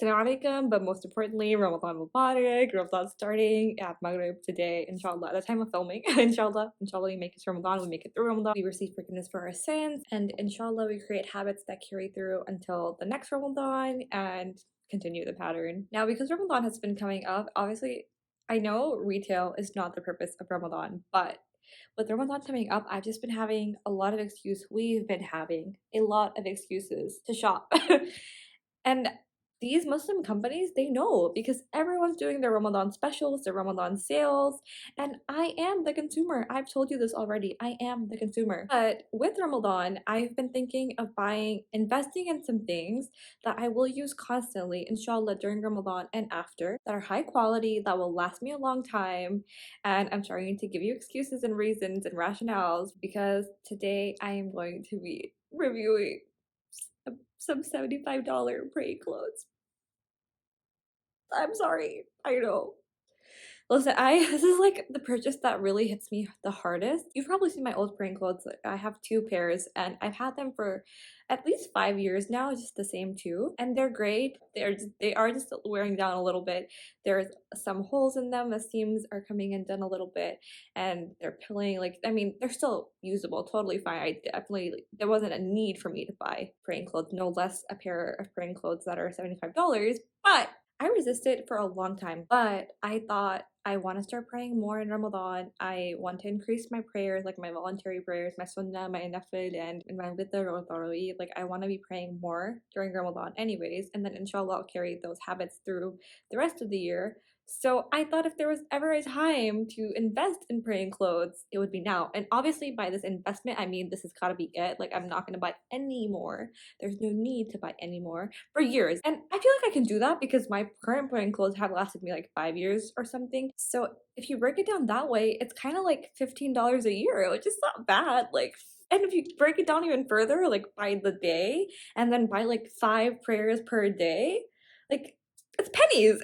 Assalamu alaikum, but most importantly, Ramadan Mubarak. Ramadan starting at Maghrib today, inshallah, at the time of filming. Inshallah, we make it to Ramadan, we make it through Ramadan, we receive forgiveness for our sins, and inshallah, we create habits that carry through until the next Ramadan and continue the pattern. Now, because Ramadan has been coming up, obviously, I know retail is not the purpose of Ramadan, but with Ramadan coming up, I've just been having a lot of excuses. We've been having a lot of excuses to shop. And these Muslim companies, they know because everyone's doing their Ramadan specials, their Ramadan sales, and I am the consumer. I've told you this already. I am the consumer. But with Ramadan, I've been thinking of investing in some things that I will use constantly, inshallah, during Ramadan and after, that are high quality, that will last me a long time. And I'm trying to give you excuses and reasons and rationales because today I am going to be reviewing some $75 prey clothes. I'm sorry. I know. Listen, this is like the purchase that really hits me the hardest. You've probably seen my old praying clothes. Like, I have two pairs and I've had them for at least 5 years now, just the same two. And they're great. They are just wearing down a little bit. There's some holes in them. The seams are coming undone a little bit and they're pilling. Like, I mean, they're still usable, totally fine. I definitely, there wasn't a need for me to buy praying clothes, no less a pair of praying clothes that are $75. But I resisted for a long time, but I thought I want to start praying more in Ramadan. I want to increase my prayers, like my voluntary prayers, my sunnah, my nafil, and my witr or tarawih. Like I want to be praying more during Ramadan anyways, and then inshallah I'll carry those habits through the rest of the year. So I thought if there was ever a time to invest in praying clothes, it would be now. And obviously by this investment, I mean this has gotta be it. Like I'm not gonna buy any more. There's no need to buy any more for years. And I feel like I can do that because my current praying clothes have lasted me like 5 years or something. So if you break it down that way, it's kind of like $15 a year, which is not bad. Like, and if you break it down even further, like by the day, and then buy like 5 prayers per day, like it's pennies.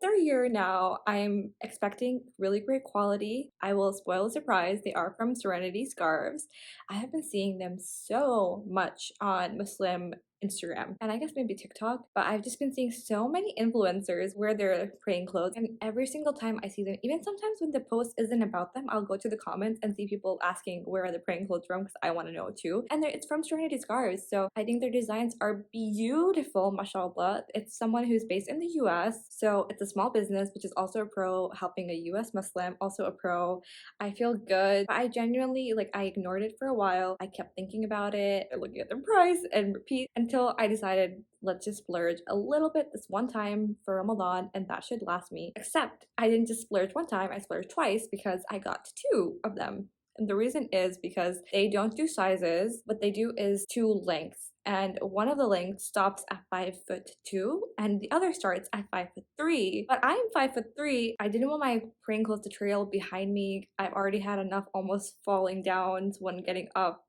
Third year now, I'm expecting really great quality. I will spoil a surprise. They are from Serenity scarves. I have been seeing them so much on Muslim Instagram and I guess maybe TikTok, but I've just been seeing so many influencers wear their praying clothes, and every single time I see them, even sometimes when the post isn't about them, I'll go to the comments and see people asking where are the praying clothes from because I want to know too. And it's from Serenity Scarves, so I think their designs are beautiful, mashallah. It's someone who's based in the US, so it's a small business, which is also a pro, helping a US Muslim, also a pro. I feel good, but I genuinely, like, I ignored it for a while. I kept thinking about it, looking at the price and repeat until I decided let's just splurge a little bit this one time for Ramadan and that should last me. Except I didn't just splurge one time, I splurged twice because I got two of them. And the reason is because they don't do sizes. What they do is two lengths. And one of the lengths stops at 5'2" and the other starts at 5'3". But I'm 5'3". I didn't want my praying clothes to trail behind me. I've already had enough almost falling down when getting up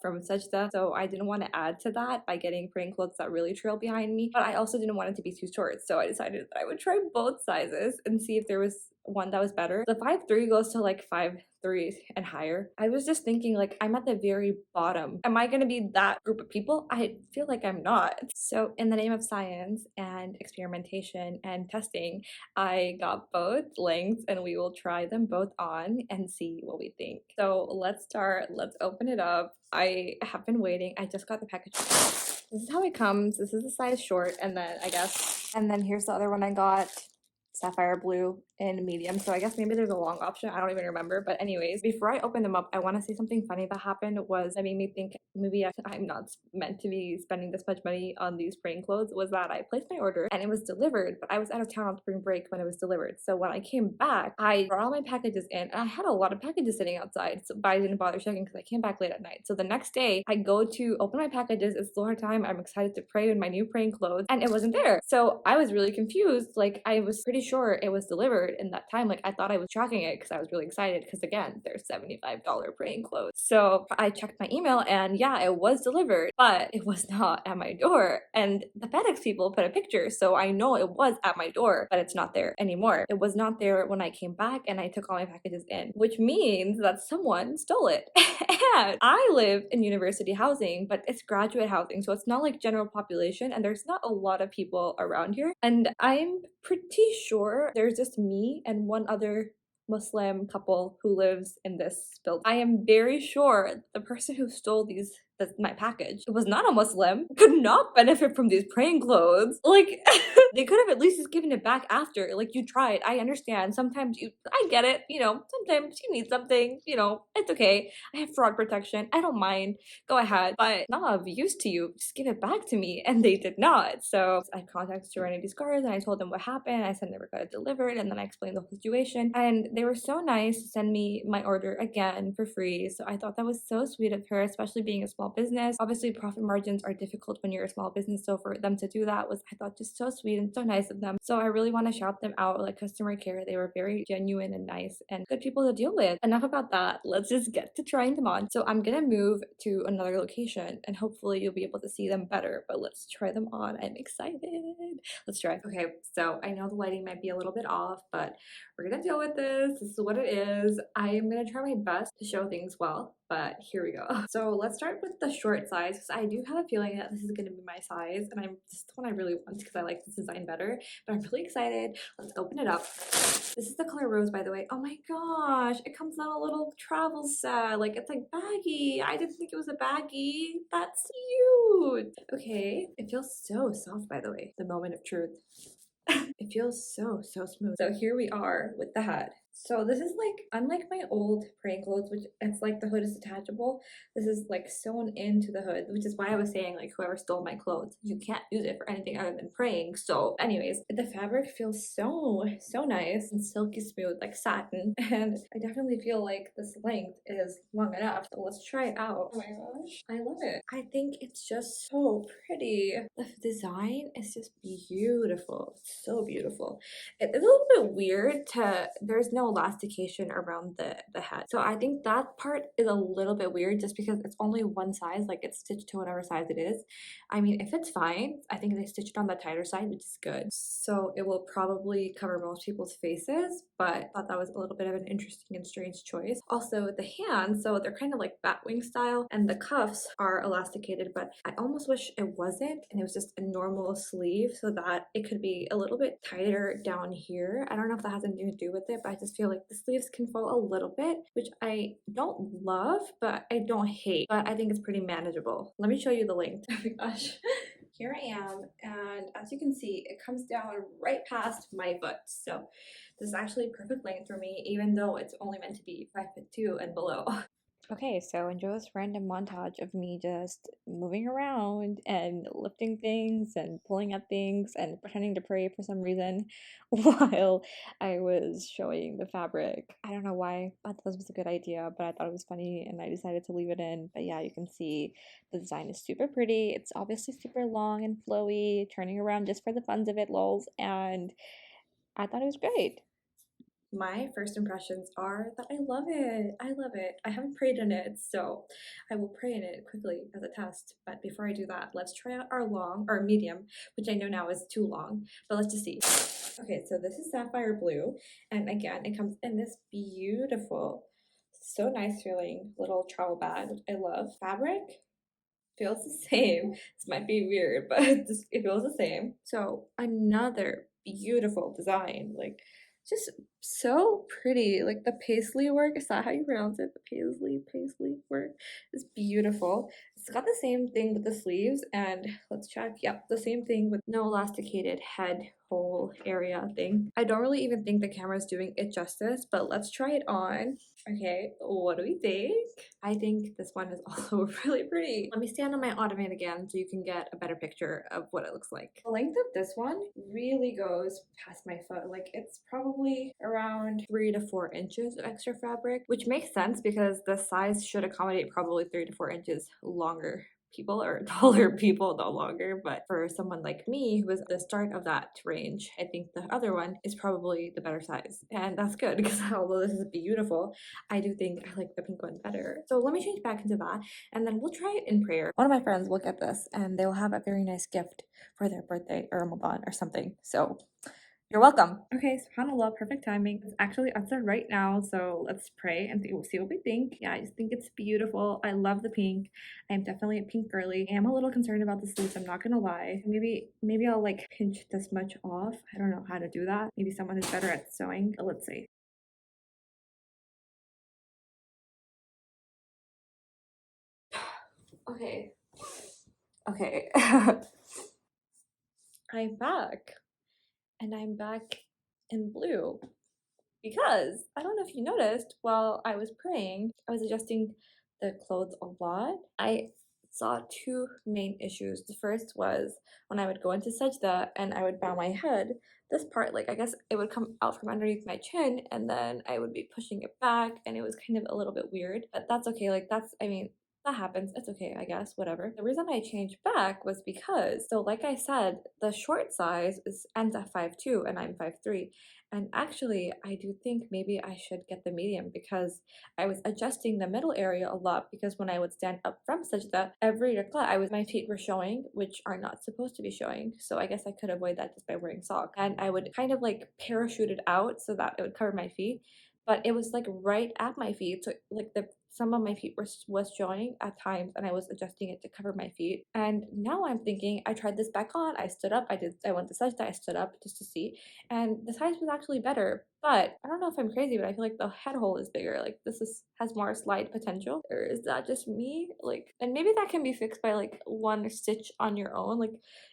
from sajda, so I didn't want to add to that by getting praying clothes that really trail behind me, but I also didn't want it to be too short, so I decided that I would try both sizes and see if there was one that was better. The 5'3" goes to like 5'3" and higher. I was just thinking, like, I'm at the very bottom. Am I gonna be that group of people? I feel like I'm not. So in the name of science and experimentation and testing, I got both lengths and we will try them both on and see what we think. So let's start. Let's open it up. I have been waiting. I just got the package. This is how it comes. This is the size short, and then here's the other one I got, sapphire blue in medium. So I guess maybe there's a long option. I don't even remember. But anyways, before I open them up, I want to say something funny that happened that made me think maybe I'm not meant to be spending this much money on these praying clothes. Was that I placed my order and it was delivered, but I was out of town on spring break when it was delivered. So when I came back, I brought all my packages in and I had a lot of packages sitting outside, but I didn't bother checking because I came back late at night. So the next day I go to open my packages. It's Zohar time. I'm excited to pray in my new praying clothes and it wasn't there. So I was really confused. Like, I was pretty sure it was delivered in that time. Like I thought I was tracking it because I was really excited because again, they're $75 praying clothes. So I checked my email and yeah, it was delivered, but it was not at my door. And the FedEx people put a picture, so I know it was at my door, but it's not there anymore. It was not there when I came back and I took all my packages in, which means that someone stole it. And I live in university housing, but it's graduate housing, so it's not like general population, and there's not a lot of people around here. And I'm pretty sure there's just me and one other Muslim couple who lives in this building. I am very sure the person who stole my package was not a Muslim, could not benefit from these praying clothes. Like, they could have at least just given it back after. Like, you tried. I understand. Sometimes I get it. Sometimes you need something. It's okay. I have fraud protection. I don't mind. Go ahead. But not of use to you. Just give it back to me. And they did not. So I contacted Serenity Scarves and I told them what happened. I said never got it delivered. And then I explained the whole situation. And they were so nice to send me my order again for free. So I thought that was so sweet of her, especially being a small business. Obviously, profit margins are difficult when you're a small business. So for them to do that was, I thought, just so sweet and so nice of them. So I really want to shout them out, like customer care. They were very genuine and nice and good people to deal with. Enough about that. Let's just get to trying them on. So I'm gonna move to another location and hopefully you'll be able to see them better, but let's try them on. I'm excited. Let's try. Okay, so I know the lighting might be a little bit off, but we're gonna deal with this. This is what it is. I am gonna try my best to show things well, but here we go. So let's start with the short size because I do have a feeling that this is gonna be my size, and this is the one I really want because I like this design better, but I'm really excited. Let's open it up. This is the color rose, by the way. Oh my gosh, it comes out a little travel set. Like, it's like baggy. I didn't think it was a baggy. That's cute. Okay, it feels so soft, by the way. The moment of truth. It feels so smooth. So here we are with the hat. So this is like, unlike my old praying clothes, which it's like the hood is detachable, this is like sewn into the hood, which is why I was saying like whoever stole my clothes, you can't use it for anything other than praying. So anyways, the fabric feels so nice and silky smooth, like satin. And I definitely feel like this length is long enough. So let's try it out. Oh my gosh, I love it. I think it's just so pretty. The design is just beautiful. So beautiful. It's a little bit weird there's no elastication around the head. So I think that part is a little bit weird just because it's only one size, like it's stitched to whatever size it is. I mean, if it's fine, I think they stitched it on the tighter side, which is good. So it will probably cover most people's faces, but I thought that was a little bit of an interesting and strange choice. Also the hands, so they're kind of like bat wing style, and the cuffs are elasticated, but I almost wish it wasn't and it was just a normal sleeve so that it could be a little bit tighter down here. I don't know if that has anything to do with it, but I just feel like the sleeves can fall a little bit, which I don't love, but I don't hate, but I think it's pretty manageable. Let me show you the length. Oh my gosh. Here I am, and as you can see, it comes down right past my foot. So this is actually perfect length for me, even though it's only meant to be 5'2" and below. Okay, so enjoy this random montage of me just moving around and lifting things and pulling up things and pretending to pray for some reason while I was showing the fabric. I don't know why I thought this was a good idea, but I thought it was funny and I decided to leave it in. But yeah, you can see the design is super pretty. It's obviously super long and flowy, turning around just for the funs of it, lols, and I thought it was great. My first impressions are that I love it. I love it. I haven't prayed in it, so I will pray in it quickly as a test. But before I do that, let's try out our medium, which I know now is too long, but let's just see. Okay, so this is sapphire blue, and again, it comes in this beautiful, so nice feeling little travel bag, which I love. Fabric feels the same. This might be weird, but it feels the same. So another beautiful design, like just so pretty. Like the paisley work, is that how you pronounce it? The paisley work is beautiful. It's got the same thing with the sleeves, and let's check. Yep, the same thing with no elasticated head hole area thing. I don't really even think the camera is doing it justice, but let's try it on. Okay, what do we think? I think this one is also really pretty. Let me stand on my ottoman again so you can get a better picture of what it looks like. The length of this one really goes past my foot. Like, it's probably around 3 to 4 inches of extra fabric, which makes sense because the size should accommodate probably 3 to 4 inches longer people or taller people no longer, but for someone like me who was at the start of that range, I think the other one is probably the better size. And that's good because although this is beautiful, I do think I like the pink one better. So let me change back into that and then we'll try it in prayer. One of my friends will get this and they'll have a very nice gift for their birthday or Ramadan or something. So you're welcome. Okay, subhanAllah, perfect timing. It's actually Asr right now, so let's pray and we'll see what we think. Yeah, I just think it's beautiful. I love the pink. I'm definitely a pink girly. I am a little concerned about the sleeves, I'm not gonna lie. Maybe I'll like pinch this much off. I don't know how to do that. Maybe someone who's better at sewing, but let's see. Okay. Okay. I'm back. And I'm back in blue. Because I don't know if you noticed while I was praying, I was adjusting the clothes a lot. I saw two main issues. The first was when I would go into sajda and I would bow my head, this part, like I guess it would come out from underneath my chin and then I would be pushing it back and it was kind of a little bit weird. But that's okay. Like that's, I mean, that happens. It's okay, I guess, whatever. The reason I changed back was because, so like I said, the short size ends at 5'2" and I'm 5'3". And actually, I do think maybe I should get the medium because I was adjusting the middle area a lot because when I would stand up from sajda, every rak'ah, my feet were showing, which are not supposed to be showing. So I guess I could avoid that just by wearing socks. And I would kind of like parachute it out so that it would cover my feet. But it was like right at my feet. So like some of my feet was showing at times and I was adjusting it to cover my feet. And now I'm thinking, I tried this back on, I stood up, I went to sajda, I stood up just to see and the size was actually better. But I don't know if I'm crazy, but I feel like the head hole is bigger. Like this has more slide potential. Or is that just me? Like, and maybe that can be fixed by like one stitch on your own. Like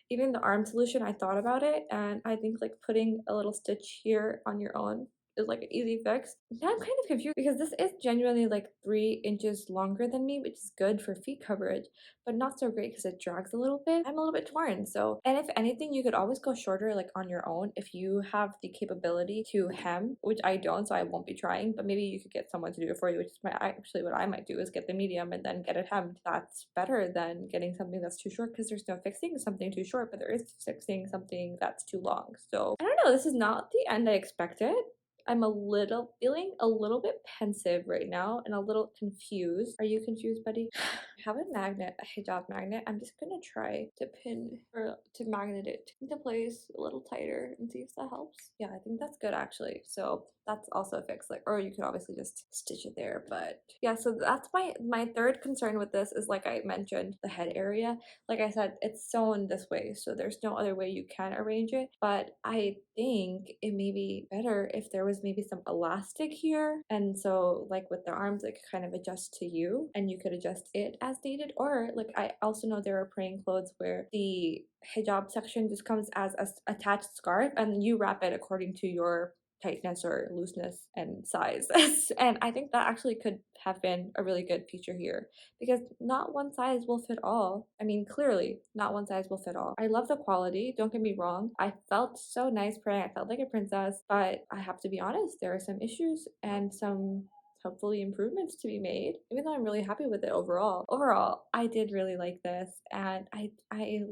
even the arm solution, I thought about it, and I think like putting a little stitch here on your own is like an easy fix. Now I'm kind of confused because this is genuinely like 3 inches longer than me, which is good for feet coverage, but not so great because it drags a little bit. I'm a little bit torn. So, and if anything, you could always go shorter like on your own if you have the capability to hem, which I don't, so I won't be trying, but maybe you could get someone to do it for you, which is actually what I might do is get the medium and then get it hemmed. That's better than getting something that's too short because there's no fixing something too short, but there is fixing something that's too long. So I don't know, this is not the end I expected. I'm feeling a little bit pensive right now and a little confused. Are you confused, buddy? I have a magnet, a hijab magnet. I'm just gonna try to pin or to magnet it into place a little tighter and see if that helps. Yeah, I think that's good actually. So that's also fixed. Like, or you could obviously just stitch it there. But yeah, so that's my third concern with this is like I mentioned, the head area. Like I said, it's sewn this way, so there's no other way you can arrange it. But I think it may be better if there was maybe some elastic here. And so like with the arms, it could kind of adjust to you and you could adjust it as needed. Or like I also know there are praying clothes where the hijab section just comes as a attached scarf and you wrap it according to your tightness or looseness and size. And I think that actually could have been a really good feature here because not one size will fit all. I mean, clearly, not one size will fit all. I love the quality, don't get me wrong. I felt so nice praying, I felt like a princess, but I have to be honest, there are some issues and some hopefully improvements to be made, even though I'm really happy with it overall. Overall, I did really like this and I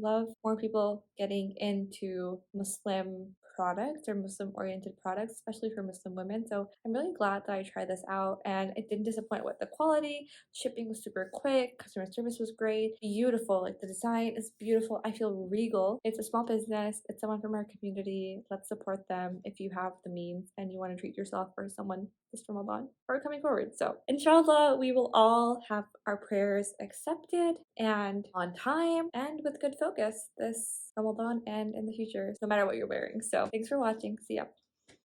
love more people getting into Muslim products or Muslim oriented products, especially for Muslim women. So I'm really glad that I tried this out and it didn't disappoint with the quality. Shipping was super quick, customer service was great, beautiful. Like the design is beautiful. I feel regal. It's a small business, it's someone from our community. Let's support them if you have the means and you want to treat yourself or someone this Ramadan or coming forward. So inshallah, we will all have our prayers accepted and on time and with good focus this Ramadan and in the future, no matter what you're wearing. So thanks for watching. See ya.